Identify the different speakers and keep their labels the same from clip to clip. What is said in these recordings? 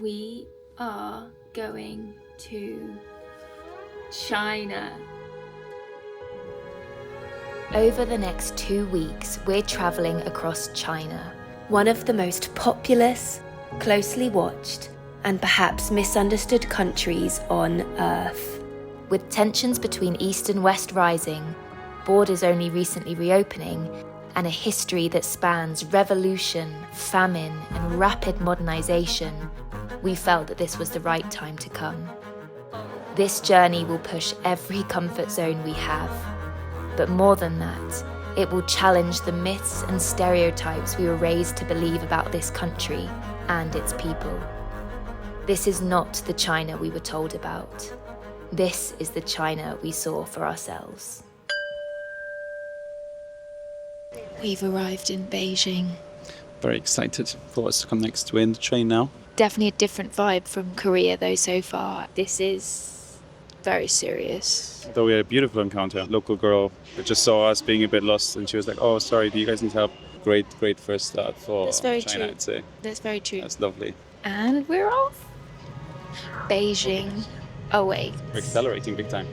Speaker 1: We are going to China.
Speaker 2: Over the next 2 weeks, we're travelling across China, one of the most populous, closely watched, and perhaps misunderstood countries on Earth. With tensions between East and West rising, borders only recently reopening, and a history that spans revolution, famine, and rapid modernisation, we felt that this was the right time to come. This journey will push every comfort zone we have. But more than that, it will challenge the myths and stereotypes we were raised to believe about this country and its people. This is not the China we were told about. This is the China we saw for ourselves.
Speaker 1: We've arrived in Beijing.
Speaker 3: Very excited for what's to come next. We're in the train now.
Speaker 1: Definitely a different vibe from Korea though so far. This is very serious.
Speaker 3: Though we had a beautiful encounter. Local girl that just saw us being a bit lost and she was like, oh, sorry, do you guys need help? Great first start for
Speaker 1: That's very
Speaker 3: China,
Speaker 1: true.
Speaker 3: I'd say.
Speaker 1: That's very true.
Speaker 3: That's lovely.
Speaker 1: And we're off. Beijing. Oh wait.
Speaker 3: We're accelerating big time.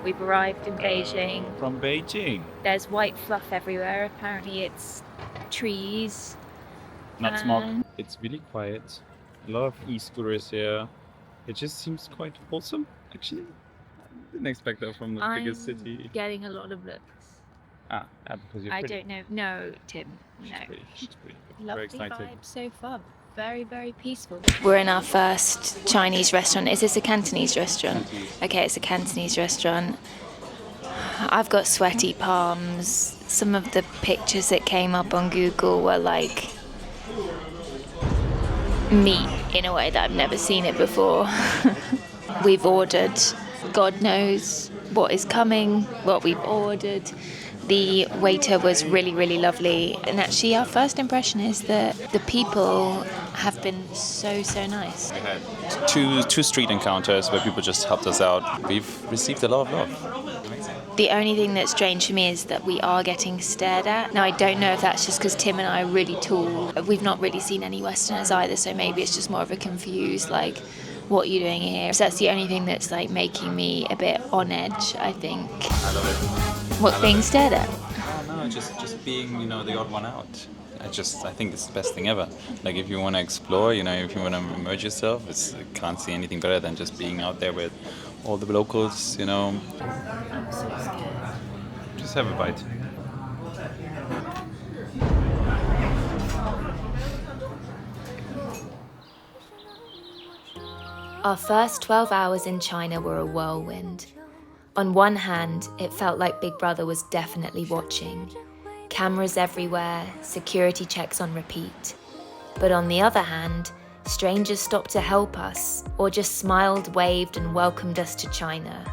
Speaker 1: We've arrived in Beijing.
Speaker 3: From Beijing.
Speaker 1: There's white fluff everywhere. Apparently it's trees.
Speaker 3: Not smog. It's really quiet. A lot of e-scooters here. It just seems quite wholesome, actually. I didn't expect that from the biggest city.
Speaker 1: Getting a lot of looks.
Speaker 3: Because you're
Speaker 1: I
Speaker 3: pretty.
Speaker 1: don't know. No, Tim. No.
Speaker 3: She's pretty. Very
Speaker 1: Lovely
Speaker 3: excited.
Speaker 1: vibe so far. Very, very peaceful. We're in our first Chinese restaurant. Is this a Cantonese restaurant? Okay, it's a Cantonese restaurant. I've got sweaty palms. Some of the pictures that came up on Google were like meat in a way that I've never seen it before. We've ordered, God knows what is coming, what we've ordered. The waiter was really, really lovely. And actually our first impression is that the people have been so nice.
Speaker 3: We had two street encounters where people just helped us out. We've received a lot of love. Amazing.
Speaker 1: The only thing that's strange for me is that we are getting stared at. Now, I don't know if that's just because Tim and I are really tall. We've not really seen any Westerners either, so maybe it's just more of a confused, like, what are you doing here? So that's the only thing that's, like, making me a bit on edge, I think.
Speaker 3: I love it.
Speaker 1: What's being stared at?
Speaker 3: Oh, no, just being, the odd one out. I think it's the best thing ever. Like, if you want to explore, if you want to immerse yourself, I can't see anything better than just being out there with all the locals,
Speaker 1: I'm so scared.
Speaker 3: Just have a bite.
Speaker 2: Our first 12 hours in China were a whirlwind. On one hand, it felt like Big Brother was definitely watching. Cameras everywhere, security checks on repeat. But on the other hand, strangers stopped to help us, or just smiled, waved, and welcomed us to China.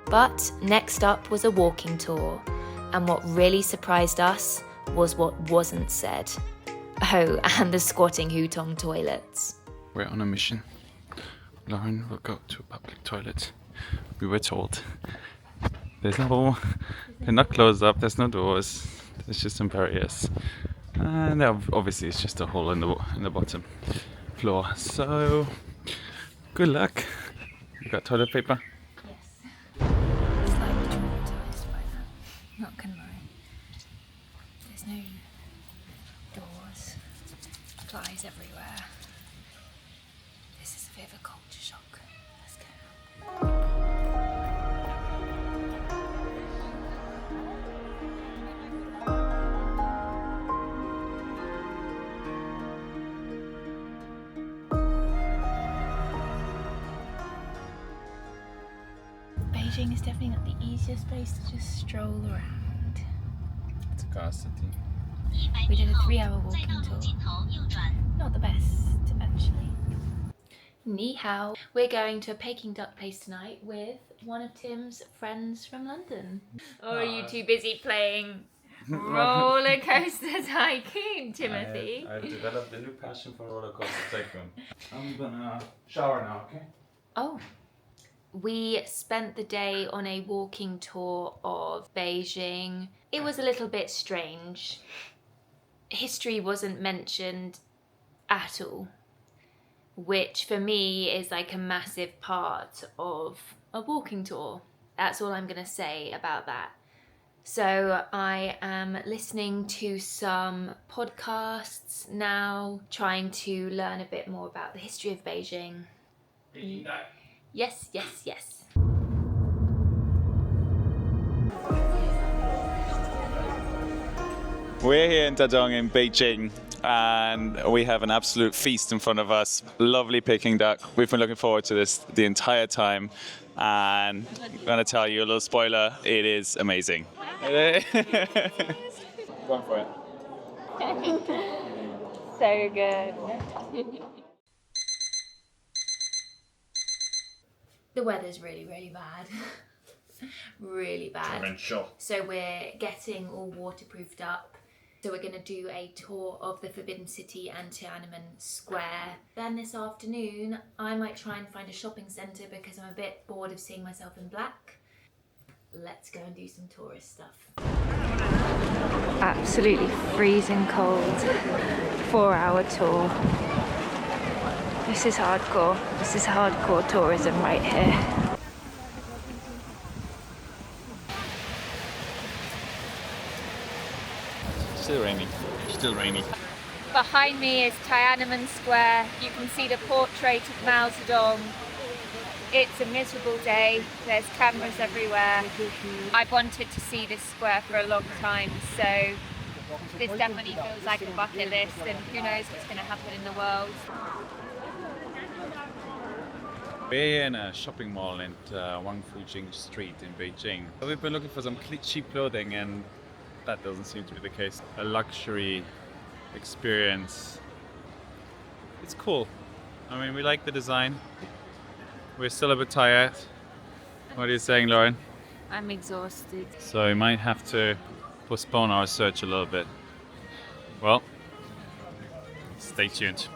Speaker 2: But next up was a walking tour, and what really surprised us was what wasn't said. Oh, and the squatting hutong toilets.
Speaker 3: We're on a mission. Lauren will go to a public toilet. We were told. They're not closed up, there's no doors. There's just some barriers. And obviously it's just a hole in the bottom floor. So, good luck. You got toilet paper?
Speaker 1: Yes. Slightly traumatized by that. Not gonna lie. There's no doors. Flies everywhere. This is a bit of a culture shock. Let's go. Beijing is definitely not the easiest place to just stroll around.
Speaker 3: It's a car city.
Speaker 1: We did a 3-hour walking tour. Not the best, actually. Ni hao. We're going to a Peking duck place tonight with one of Tim's friends from London. Or are you too busy playing roller coaster tycoon, Timothy?
Speaker 3: I've developed a new passion for roller coaster tycoon. I'm gonna shower now, okay?
Speaker 1: Oh, We spent the day on a walking tour of Beijing. It was a little bit strange. History wasn't mentioned at all, which for me is like a massive part of a walking tour. That's all I'm gonna say about that. So I am listening to some podcasts now, trying to learn a bit more about the history of Beijing. Yes, yes, yes.
Speaker 3: We're here in Dadong in Beijing, and we have an absolute feast in front of us. Lovely Peking duck. We've been looking forward to this the entire time, and I'm gonna tell you a little spoiler, it is amazing. Going for it.
Speaker 1: So good. The weather's really, really bad. Really bad.
Speaker 3: Torrential.
Speaker 1: So we're getting all waterproofed up. So we're going to do a tour of the Forbidden City and Tiananmen Square. Then this afternoon, I might try and find a shopping centre because I'm a bit bored of seeing myself in black. Let's go and do some tourist stuff. Absolutely freezing cold. 4-hour tour. This is hardcore. This is hardcore tourism right here.
Speaker 3: Still raining. Still rainy.
Speaker 1: Behind me is Tiananmen Square. You can see the portrait of Mao Zedong. It's a miserable day. There's cameras everywhere. I've wanted to see this square for a long time, so this definitely feels like a bucket list, and who knows what's going to happen in the world.
Speaker 3: We're here in a shopping mall in Wangfujing Street in Beijing. We've been looking for some cheap clothing, and that doesn't seem to be the case. A luxury experience. It's cool. I mean, we like the design. We're still a bit tired. What are you saying, Lauren?
Speaker 1: I'm exhausted.
Speaker 3: So we might have to postpone our search a little bit. Well, stay tuned.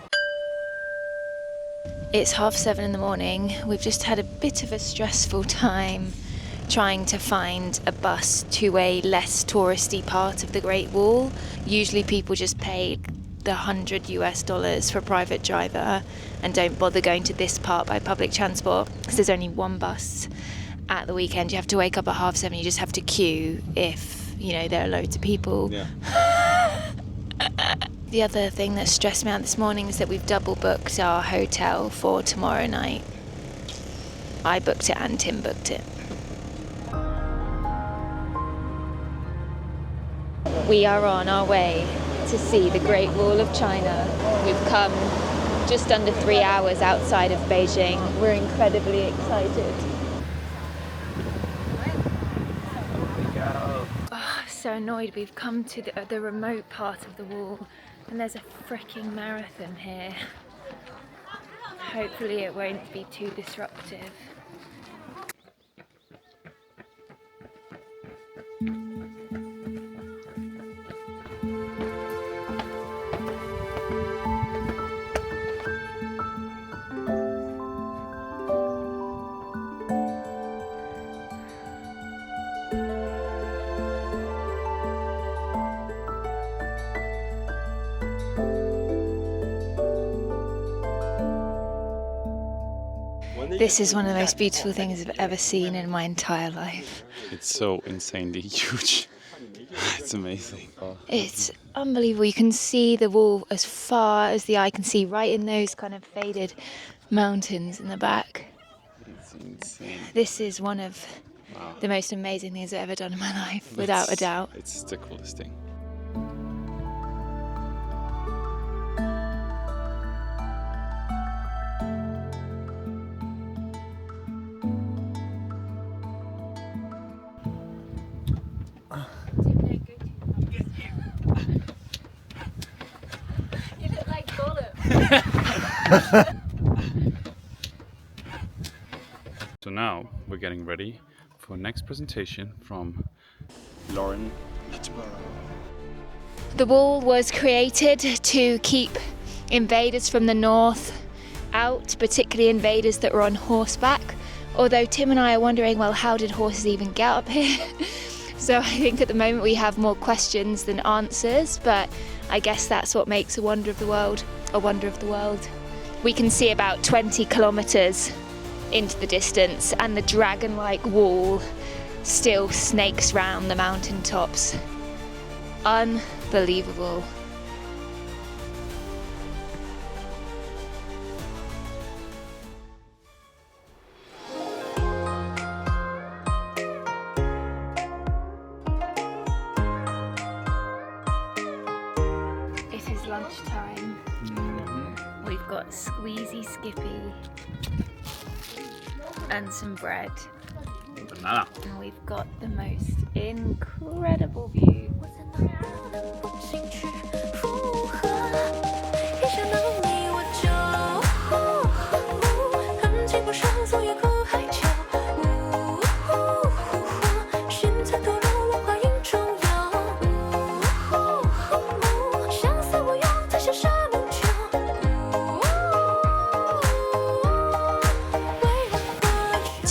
Speaker 1: It's 7:30 in the morning. We've just had a bit of a stressful time trying to find a bus to a less touristy part of the Great Wall. Usually people just pay the $100 for a private driver and don't bother going to this part by public transport because there's only one bus at the weekend. You have to wake up at 7:30. You just have to queue if, you know, there are loads of people.
Speaker 3: Yeah.
Speaker 1: The other thing that stressed me out this morning is that we've double booked our hotel for tomorrow night. I booked it and Tim booked it. We are on our way to see the Great Wall of China. We've come just under 3 hours outside of Beijing. We're incredibly excited. Oh, I'm so annoyed. We've come to the remote part of the wall and there's a freaking marathon here. Hopefully it won't be too disruptive. This is one of the most beautiful things I've ever seen in my entire life.
Speaker 3: It's so insanely huge. It's amazing.
Speaker 1: It's unbelievable. You can see the wall as far as the eye can see, right in those kind of faded mountains in the back.
Speaker 3: It's insane.
Speaker 1: This is one of the most amazing things I've ever done in my life, without a doubt.
Speaker 3: It's the coolest thing.
Speaker 1: You look like Gollum.
Speaker 3: So now we're getting ready for next presentation from Lauren.
Speaker 1: The wall was created to keep invaders from the north out, particularly invaders that were on horseback, Although Tim and I are wondering, well, how did horses even get up here? So I think at the moment we have more questions than answers, but I guess that's what makes a wonder of the world a wonder of the world. We can see about 20 kilometres into the distance, and the dragon-like wall still snakes round the mountain tops. Unbelievable. It is lunchtime. We've got squeezy Skippy and some bread.
Speaker 3: Banana.
Speaker 1: And we've got the most incredible view.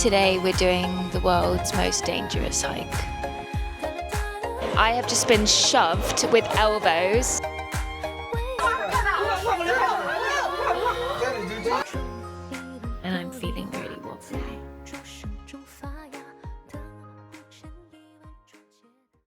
Speaker 1: Today we're doing the world's most dangerous hike. I have just been shoved with elbows